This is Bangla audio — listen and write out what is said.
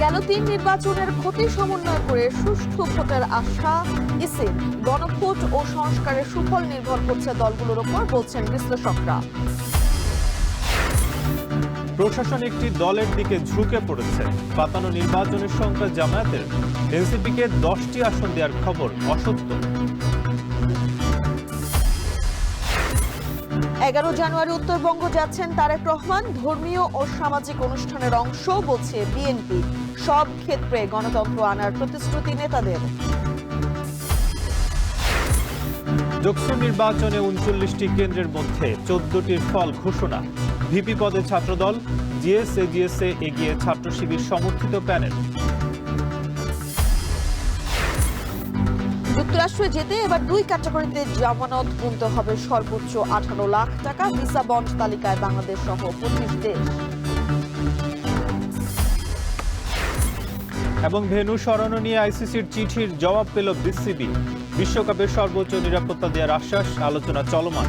গেল ৩ নির্বাচনের ক্ষতি সমন্বয় করে সুষ্ঠু ভোটের আশা ইসির। গণভোট ও সংস্কারের সুফল নির্ভর করছে দলগুলোর ওপর, বলছেন বিশ্লেষকরা। প্রশাসন একটি দলের দিকে ঝুঁকে পড়েছে। পাতানো নির্বাচনের সংখ্যা জামায়াতের। এনসিপিকে 10টি আসন দেওয়ার খবর অসত্য। 11 জানুয়ারি উত্তরবঙ্গ যাচ্ছেন তারেক রহমান। ধর্মীয় ও সামাজিক অনুষ্ঠানের অংশ, বলছে বিএনপি। সব ক্ষেত্রে গণতন্ত্র আনার প্রতিশ্রুতি নেতাদের। ডাকসু নির্বাচনে 39টি কেন্দ্রের মধ্যে 14টির ফল ঘোষণা। ভিপি পদে ছাত্রদল, জিএসএ এগিয়ে ছাত্র শিবির সমর্থিত প্যানেল। যুক্তরাষ্ট্রে যেতে এবার 2 ক্যাটাগরিতে জামানত গুনতে হবে সর্বোচ্চ 18 লাখ টাকা। ভিসা বন্ড তালিকায় বাংলাদেশ সহ 25 দেশ। এবং ভেন্যু সরানো নিয়ে আইসিসির চিঠির জবাব পেল বিসিবি। বিশ্বকাপের সর্বোচ্চ নিরাপত্তা দেওয়ার আশ্বাস, আলোচনা চলমান।